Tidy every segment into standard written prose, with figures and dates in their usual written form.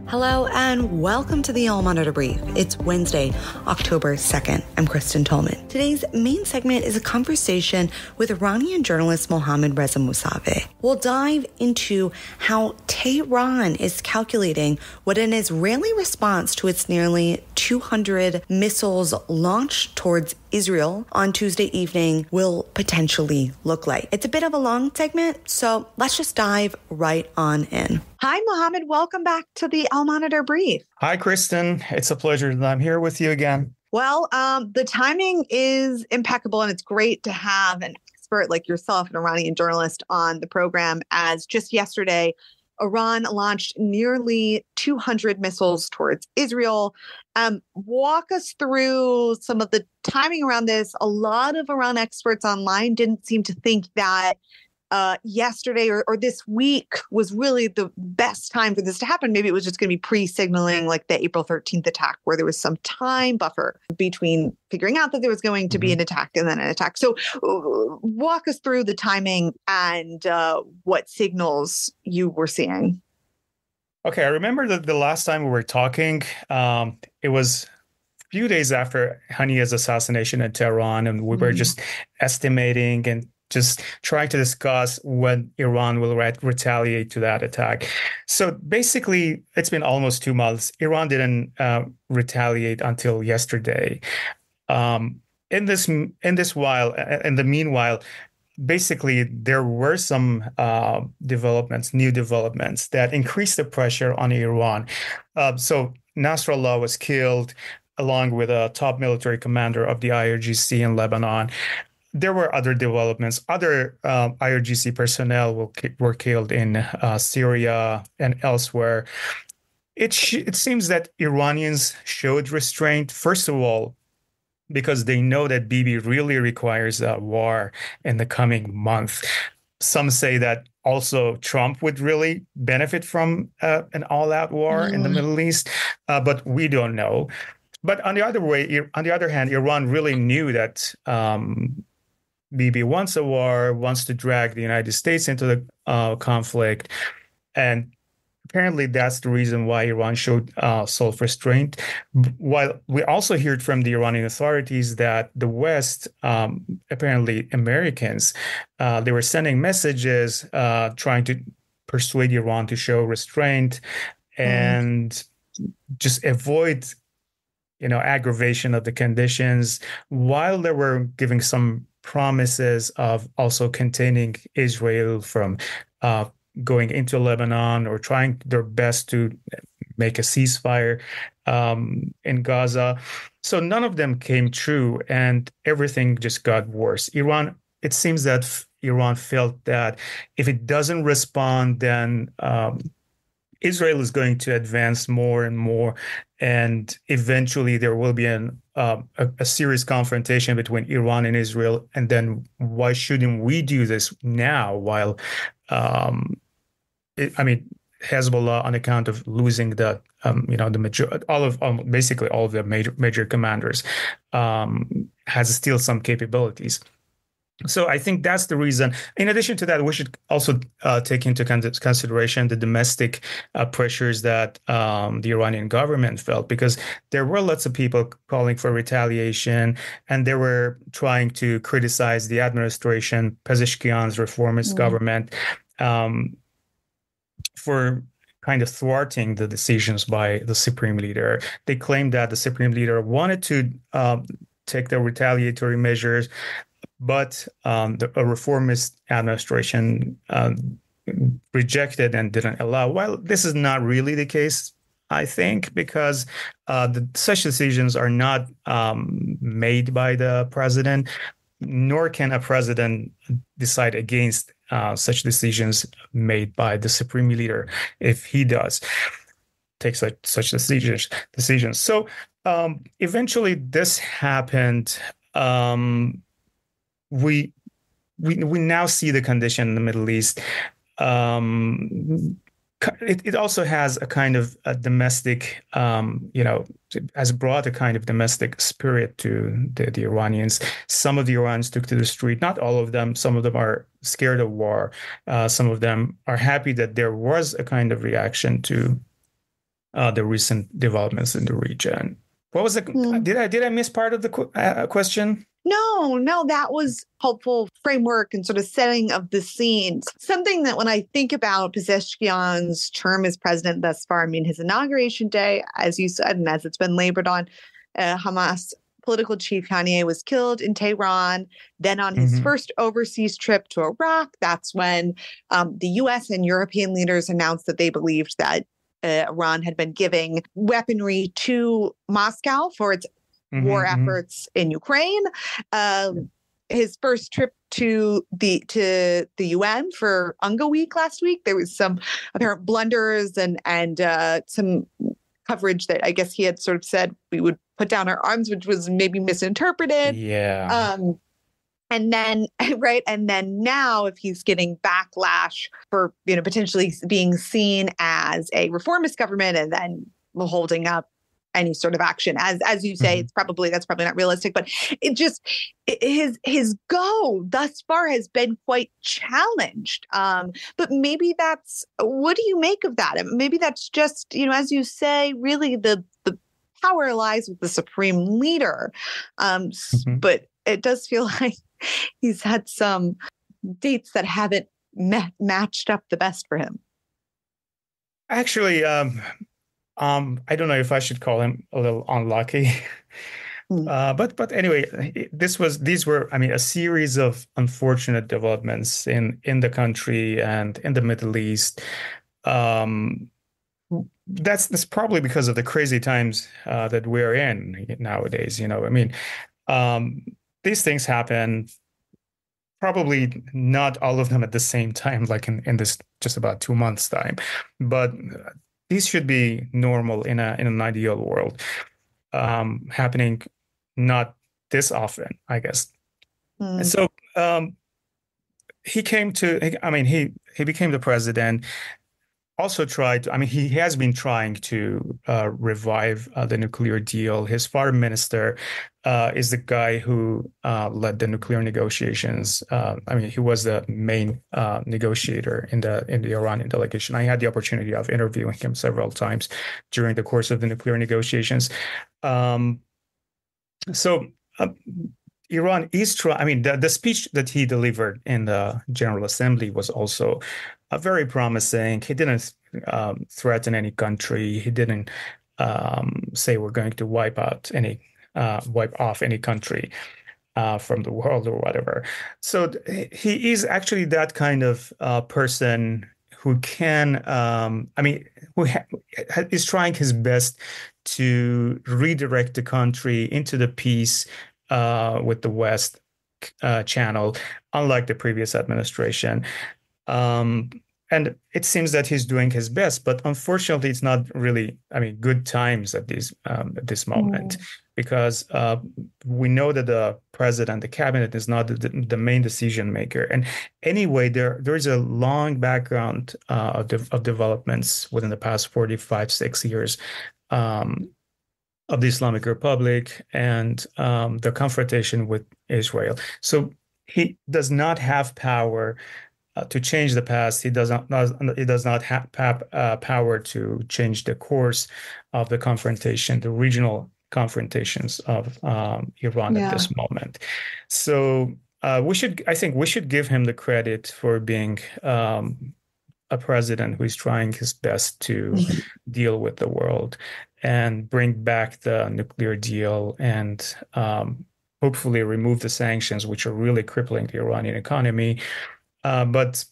Hello and welcome to the All Monitor Brief. It's Wednesday, October 2nd. I'm Kristen Tolman. Today's main segment is a conversation with Iranian journalist Mohammad Reza Mousavi. We'll dive into how Tehran is calculating what an Israeli response to its nearly 200 missiles launched towards Israel on Tuesday evening will potentially look like. It's a bit of a long segment, so let's just dive right on in. Hi, Mohammed. Welcome back to the Al Monitor Brief. Hi, Kristen. It's a pleasure that I'm here with you again. Well, the timing is impeccable, and it's great to have an expert like yourself, an Iranian journalist, on the program, as just yesterday, Iran launched nearly 200 missiles towards Israel. Walk us through some of the timing around this. A lot of Iran experts online didn't seem to think that yesterday or this week was really the best time for this to happen. Maybe it was just going to be pre-signaling like the April 13th attack, where there was some time buffer between figuring out that there was going to be an attack and then an attack. So walk us through the timing and what signals you were seeing. Okay, I remember that the last time we were talking, it was a few days after Hania's assassination in Tehran, and we were just estimating and just trying to discuss when Iran will retaliate to that attack. So basically, it's been almost 2 months. Iran didn't retaliate until yesterday. In the meanwhile, basically, there were some new developments that increased the pressure on Iran. So Nasrallah was killed, along with a top military commander of the IRGC in Lebanon. There were other developments. Other IRGC personnel were killed in Syria and elsewhere. It seems that Iranians showed restraint, first of all, because they know that Bibi really requires a war in the coming month. Some say that also Trump would really benefit from an all-out war in the Middle East, but we don't know. But on the other hand, Iran really knew that Bibi wants a war, wants to drag the United States into the conflict. And apparently that's the reason why Iran showed self-restraint. While we also heard from the Iranian authorities that the West, apparently Americans, they were sending messages trying to persuade Iran to show restraint and just avoid aggravation of the conditions, while they were giving some promises of also containing Israel from going into Lebanon, or trying their best to make a ceasefire in Gaza. So none of them came true, and everything just got worse. It seems that Iran felt that if it doesn't respond, then Israel is going to advance more and more, and eventually there will be a serious confrontation between Iran and Israel. And then why shouldn't we do this now, while Hezbollah, on account of losing the basically all of the major commanders, has still some capabilities. So I think that's the reason. In addition to that, we should also take into consideration the domestic pressures that the Iranian government felt, because there were lots of people calling for retaliation, and they were trying to criticize the administration, Pezeshkian's reformist government, for kind of thwarting the decisions by the Supreme Leader. They claimed that the Supreme Leader wanted to take the retaliatory measures, but a reformist administration rejected and didn't allow. Well, this is not really the case, I think, because such decisions are not made by the president, nor can a president decide against such decisions made by the Supreme Leader if he does take such decisions. So eventually this happened. We now see the condition in the Middle East. It also has a kind of a domestic, has brought a kind of domestic spirit to the Iranians. Some of the Iranians took to the street, not all of them. Some of them are scared of war. Some of them are happy that there was a kind of reaction to the recent developments in the region. What was the? Hmm. Did I miss part of the question? No, that was helpful framework and sort of setting of the scenes. Something that when I think about Pezeshkian's term as president thus far, I mean, his inauguration day, as you said, and as it's been labored on, Hamas political chief Kanye was killed in Tehran. Then on his first overseas trip to Iraq, that's when the U.S. and European leaders announced that they believed that Iran had been giving weaponry to Moscow for its war efforts in Ukraine. His first trip to the UN for UNGA Week last week, there was some apparent blunders and some coverage that I guess he had sort of said we would put down our arms, which was maybe misinterpreted. Yeah. And then, right. And then now, if he's getting backlash for, potentially being seen as a reformist government and then holding up any sort of action, as you say, that's probably not realistic, but his go thus far has been quite challenged. But maybe what do you make of that? Maybe that's just, as you say, really the power lies with the supreme leader. But it does feel like he's had some dates that haven't matched up the best for him. Actually, I don't know if I should call him a little unlucky. But anyway, these were, a series of unfortunate developments in the country and in the Middle East. That's probably because of the crazy times that we're in nowadays. These things happen. Probably not all of them at the same time, like in this just about 2 months time, but these should be normal in an ideal world, happening not this often, I guess. And so he became the president. Also he has been trying to revive the nuclear deal. His foreign minister is the guy who led the nuclear negotiations. He was the main negotiator in the Iranian delegation. I had the opportunity of interviewing him several times during the course of the nuclear negotiations. Iran is trying. The speech that he delivered in the General Assembly was also very promising. He didn't threaten any country. He didn't say we're going to wipe off any country from the world or whatever. So he is actually that kind of person who can, is trying his best to redirect the country into the peace with the West channel, unlike the previous administration. And it seems that he's doing his best, but unfortunately, it's not really, good times at this moment, because we know that the president, the cabinet, is not the main decision maker. And anyway, there is a long background of developments within the past 6 years. Of the Islamic Republic and the confrontation with Israel. So he does not have power to change the past. He does not have power to change the course of the confrontation, the regional confrontations of Iran at this moment. So I think we should give him the credit for being a president who is trying his best to deal with the world and bring back the nuclear deal and hopefully remove the sanctions, which are really crippling the Iranian economy. But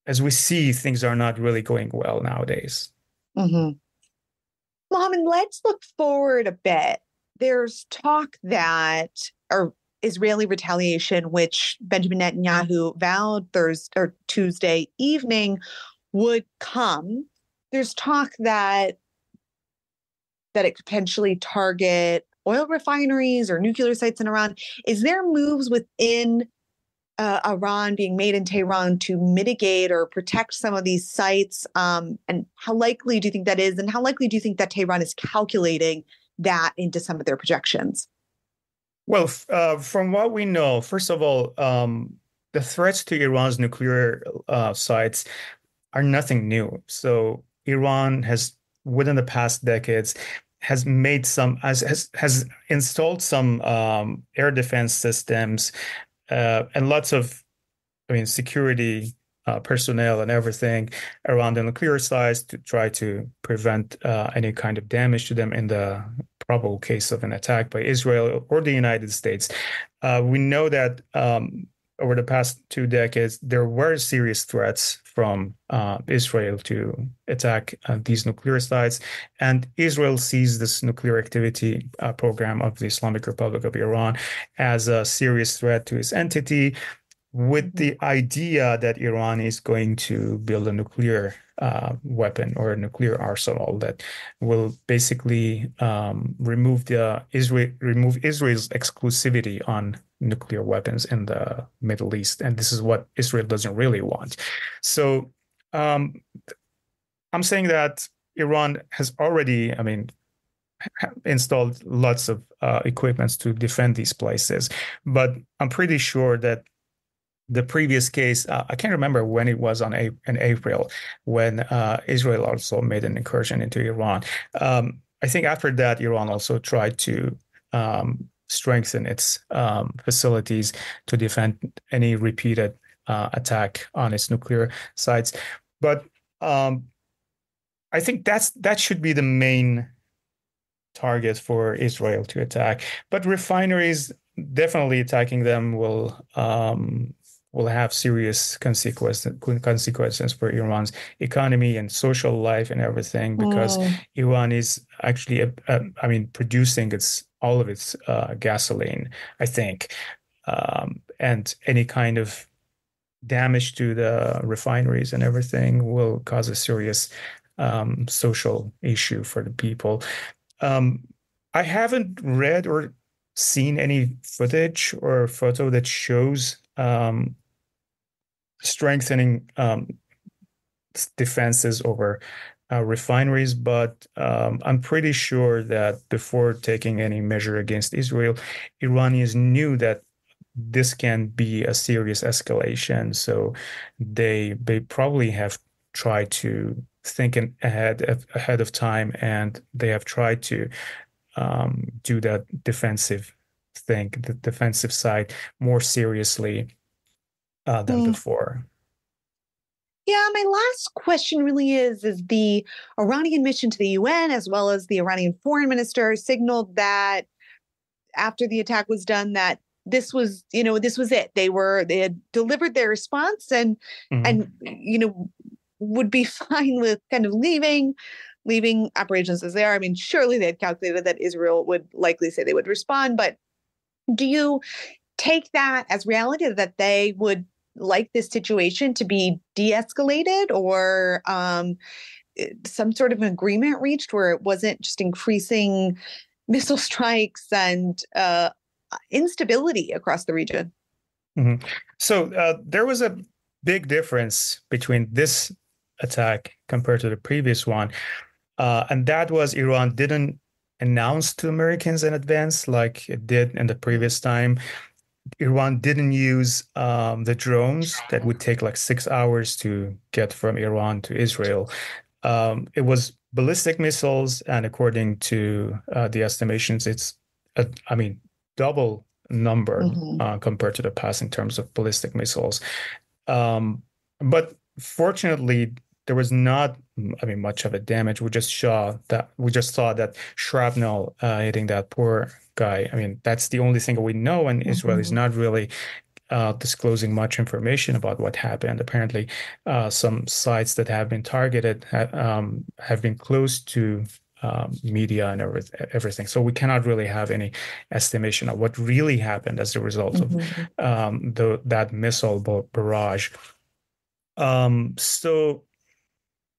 as we see, things are not really going well nowadays. Mohammed, let's look forward a bit. There's talk that Israeli retaliation, which Benjamin Netanyahu vowed Tuesday evening would come. There's talk that it could potentially target oil refineries or nuclear sites in Iran. Is there moves within Iran being made in Tehran to mitigate or protect some of these sites? And how likely do you think that is? And how likely do you think that Tehran is calculating that into some of their projections? Well, from what we know, first of all, the threats to Iran's nuclear sites are nothing new. So Iran has within the past decades has made some has installed some air defense systems and lots of, I mean, security personnel and everything around the nuclear sites to try to prevent any kind of damage to them in the probable case of an attack by Israel or the United States. We know that over the past 2 decades, there were serious threats from Israel to attack these nuclear sites. And Israel sees this nuclear activity program of the Islamic Republic of Iran as a serious threat to its entity, with the idea that Iran is going to build a nuclear weapon or a nuclear arsenal that will basically remove Israel's exclusivity on nuclear weapons in the Middle East. And this is what Israel doesn't really want. So I'm saying that Iran has already, I mean, installed lots of equipments to defend these places. But I'm pretty sure that the previous case, I can't remember when it was in April, when Israel also made an incursion into Iran. I think after that, Iran also tried to strengthen its facilities to defend any repeated attack on its nuclear sites. But I think that should be the main target for Israel to attack. But refineries, definitely attacking them will have serious consequences for Iran's economy and social life and everything, because Iran is actually, I mean, producing all of its gasoline, I think, and any kind of damage to the refineries and everything will cause a serious social issue for the people. I haven't read or seen any footage or photo that shows strengthening defenses over refineries, but I'm pretty sure that before taking any measure against Israel, Iranians knew that this can be a serious escalation. So they probably have tried to think ahead of time, and they have tried to do that defensive thing, the defensive side, more seriously than before. Yeah, my last question really is the Iranian mission to the UN, as well as the Iranian foreign minister, signaled that after the attack was done, that this was it. They had delivered their response and would be fine with kind of leaving operations as they are. I mean, surely they had calculated that Israel would likely say they would respond, but do you take that as reality, that they would like this situation to be de-escalated, or some sort of an agreement reached where it wasn't just increasing missile strikes and instability across the region? Mm-hmm. So there was a big difference between this attack compared to the previous one. And that was Iran didn't announce to Americans in advance like it did in the previous time. Iran didn't use the drones that would take like 6 hours to get from Iran to Israel. It was ballistic missiles, and according to the estimations, it's double number compared to the past in terms of ballistic missiles. But fortunately, there was not, much of a damage. We just saw that shrapnel hitting that poor guy. I mean, that's the only thing we know, and Israel is not really disclosing much information about what happened. Apparently, some sites that have been targeted have been closed to media and everything. So we cannot really have any estimation of what really happened as a result of that missile barrage.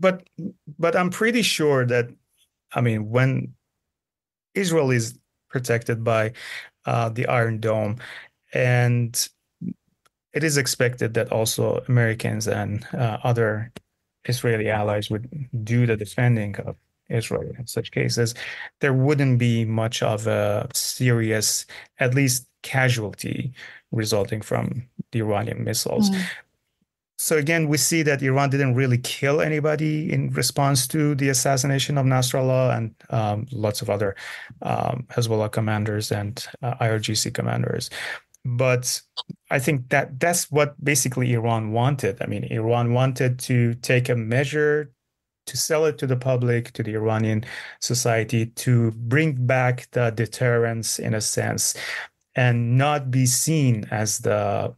But I'm pretty sure that, when Israel is protected by the Iron Dome, and it is expected that also Americans and other Israeli allies would do the defending of Israel in such cases, there wouldn't be much of a serious, at least casualty resulting from the Iranian missiles. So again, we see that Iran didn't really kill anybody in response to the assassination of Nasrallah and lots of other Hezbollah commanders and IRGC commanders. But I think that that's what basically Iran wanted. I mean, Iran wanted to take a measure to sell it to the public, to the Iranian society, to bring back the deterrence in a sense, and not be seen as a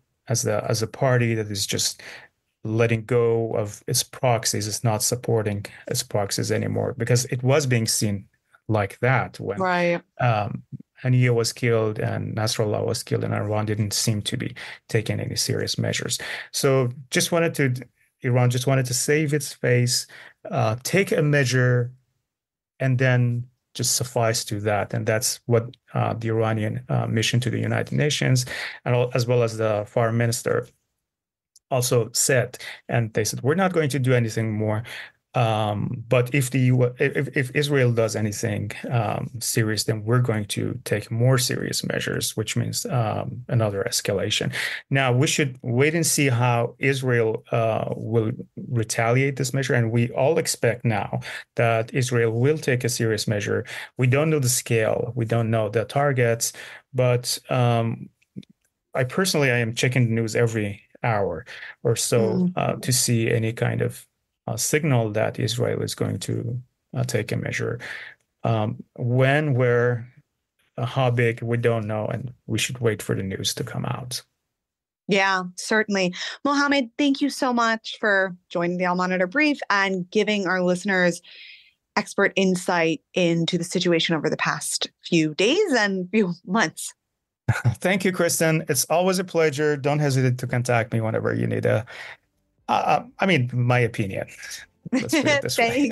party that is just letting go of its proxies, is not supporting its proxies anymore, because it was being seen like that when Right. Haniyeh was killed and Nasrallah was killed, and Iran didn't seem to be taking any serious measures. So Iran just wanted to save its face, take a measure, and then just suffice to that. And that's what the Iranian mission to the United Nations, and as well as the foreign minister, also said. And they said, we're not going to do anything more. But if Israel does anything serious, then we're going to take more serious measures, which means another escalation. Now, we should wait and see how Israel will retaliate this measure. And we all expect now that Israel will take a serious measure. We don't know the scale. We don't know the targets. But I am checking the news every hour or so to see any kind of signal that Israel is going to take a measure. When, where, how big, we don't know, and we should wait for the news to come out. Yeah, certainly. Mohammad, thank you so much for joining the Al Monitor Brief and giving our listeners expert insight into the situation over the past few days and few months. Thank you, Kristen. It's always a pleasure. Don't hesitate to contact me whenever you need my opinion. Let's put it this way.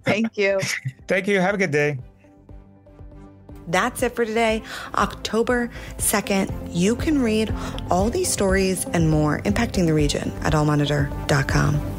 Thank you. Thank you. Have a good day. That's it for today, October 2nd. You can read all these stories and more impacting the region at allmonitor.com.